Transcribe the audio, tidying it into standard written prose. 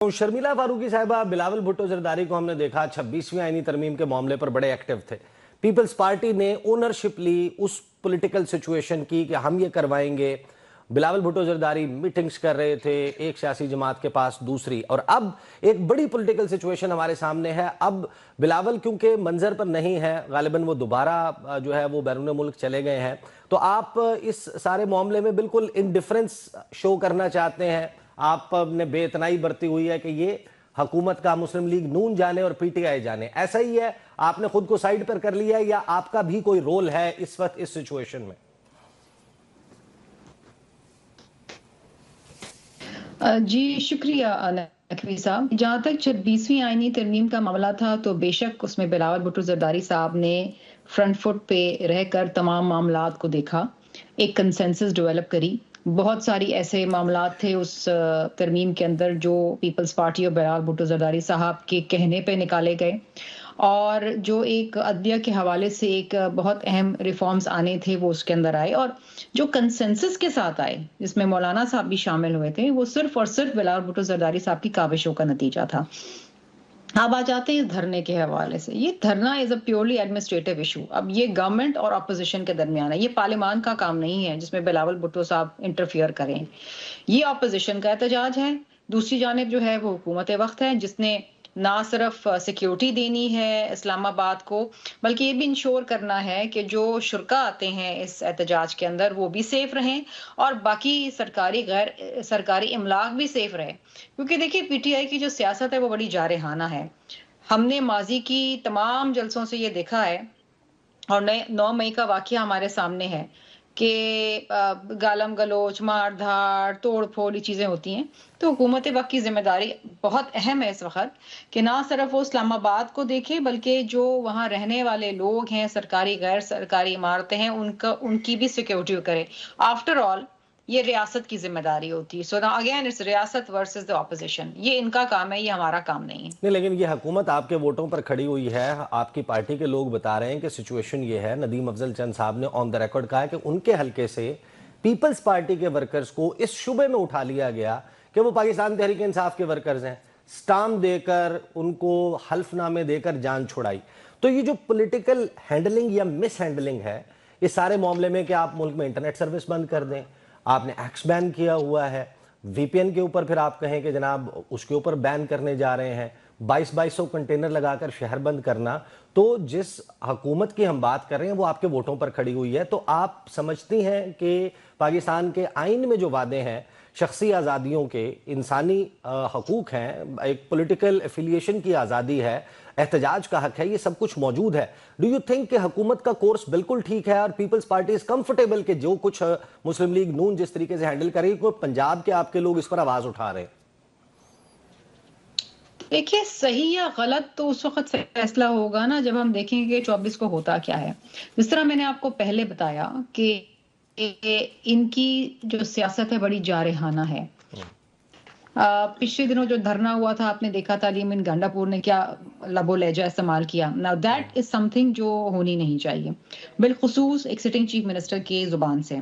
शर्मिला फारूकी साहिबा, बिलावल भुट्टो जरदारी को हमने देखा 26वीं आईनी तरमीम के मामले पर बड़े एक्टिव थे। पीपल्स पार्टी ने ओनरशिप ली उस पॉलिटिकल सिचुएशन की कि हम ये करवाएंगे। बिलावल भुट्टो जरदारी मीटिंग्स कर रहे थे, एक सियासी जमात के पास दूसरी, और अब एक बड़ी पॉलिटिकल सिचुएशन हमारे सामने है। अब बिलावल क्योंकि मंजर पर नहीं है, गालिबन वो दोबारा जो है वो बैरून मुल्क चले गए हैं, तो आप इस सारे मामले में बिल्कुल इंडिफरेंस शो करना चाहते हैं। आपने बेइतनाई बरती हुई है कि ये हुकूमत का मुस्लिम लीग नून जाने और पीटीआई जाने, ऐसा ही है? आपने खुद को साइड पर कर लिया है या आपका भी कोई रोल है इस वक्त इस सिचुएशन में? जी शुक्रिया नकवी साहब। जहाँ तक 26वीं आईनी तरमीम का मामला था तो बेशक उसमें बिलावल भुट्टो जरदारी साहब ने फ्रंट फुट पे रहकर तमाम मामलात को देखा, एक कंसेंसस डेवलप करी। बहुत सारी ऐसे मामलात थे उस तरमीम के अंदर जो पीपल्स पार्टी और बिलावल भुट्टो जरदारी साहब के कहने पे निकाले गए, और जो एक अदलिया के हवाले से एक बहुत अहम रिफॉर्म्स आने थे वो उसके अंदर आए, और जो कंसेंसस के साथ आए जिसमें मौलाना साहब भी शामिल हुए थे, वो सिर्फ और सिर्फ बिलावल भुट्टो जरदारी साहब की काविशों का नतीजा था। अब आ जाते हैं इस धरने के हवाले से। ये धरना is a purely administrative issue. अब ये गवर्नमेंट और अपोजिशन के दरमियान है, ये पार्लियामान का काम नहीं है जिसमें बिलावल भुट्टो साहब इंटरफियर करें। ये अपोजिशन का एहतजाज है। दूसरी जानिब जो है वो हुकूमत वक्त है जिसने ना सिर्फ सिक्योरिटी देनी है इस्लामाबाद को, बल्कि ये भी इंश्योर करना है कि जो शुरका आते हैं इस एहतजाज के अंदर वो भी सेफ रहें और बाकी सरकारी गैर सरकारी इमलाक भी सेफ रहे। क्योंकि देखिए पीटीआई की जो सियासत है वो बड़ी जारहाना है। हमने माजी की तमाम जलसों से ये देखा है, और 9 मई का वाकया हमारे सामने है कि गालम गलोच, मार धाड़, तोड़ फोड़ ये चीजें होती हैं। तो हुकूमत वक्त की जिम्मेदारी बहुत अहम है इस वक्त कि ना सिर्फ वो इस्लामाबाद को देखे बल्कि जो वहाँ रहने वाले लोग हैं, सरकारी गैर सरकारी इमारतें हैं, उनकी भी सिक्योरिटी करे। आफ्टर ऑल ये रियासत की जिम्मेदारी होती है। सो अगेन इट्स रियासत वर्सेस द ऑपोजिशन। ये इनका काम है, ये हमारा काम नहीं है। नहीं, लेकिन ये हुकूमत आपके वोटों पर खड़ी हुई है। आपकी पार्टी के लोग बता रहे हैं कि सिचुएशन ये है। नदीम अफजल चंद साहब ने ऑन द रिकॉर्ड कहा है कि उनके हलके से पीपल्स पार्टी के वर्कर्स को इस शुबे में उठा लिया गया कि वो पाकिस्तान तहरीक इंसाफ के वर्कर्स हैं, स्टाम्प देकर उनको हल्फनामे देकर जान छुड़ाई। तो ये जो पॉलिटिकल हैंडलिंग या मिस हैंडलिंग है इस सारे मामले में, कि आप मुल्क में इंटरनेट सर्विस बंद कर दें, आपने एक्स बैन किया हुआ है, वीपीएन के ऊपर फिर आप कहें कि जनाब उसके ऊपर बैन करने जा रहे हैं, 2200 कंटेनर लगाकर शहर बंद करना। तो जिस हुकूमत की हम बात कर रहे हैं वो आपके वोटों पर खड़ी हुई है। तो आप समझती हैं कि पाकिस्तान के आइन में जो वादे हैं, शख्सी आज़ादियों के, इंसानी हकूक़ हैं, एक पॉलिटिकल एफिलिएशन की आज़ादी है, एहतजाज का हक है, ये सब कुछ मौजूद है। डू यू थिंक कि हुकूमत का कोर्स बिल्कुल ठीक है और पीपल्स पार्टी इज कंफर्टेबल कि जो कुछ मुस्लिम लीग नून जिस तरीके से हैंडल करेगी, को पंजाब के आपके लोग इस पर आवाज उठा रहे हैं? देखिए सही या गलत तो उस वक्त फैसला होगा ना जब हम देखेंगे कि 24 को होता क्या है। जिस तरह मैंने आपको पहले बताया कि इनकी जो सियासत है बड़ी जारहाना है। पिछले दिनों जो धरना हुआ था आपने देखा था, अलीमिन गांडापुर ने क्या लबो लहजा इस्तेमाल किया। नाउ दैट इज समथिंग जो होनी नहीं चाहिए, बिलखुसूस एक सिटिंग चीफ मिनिस्टर की जुबान से।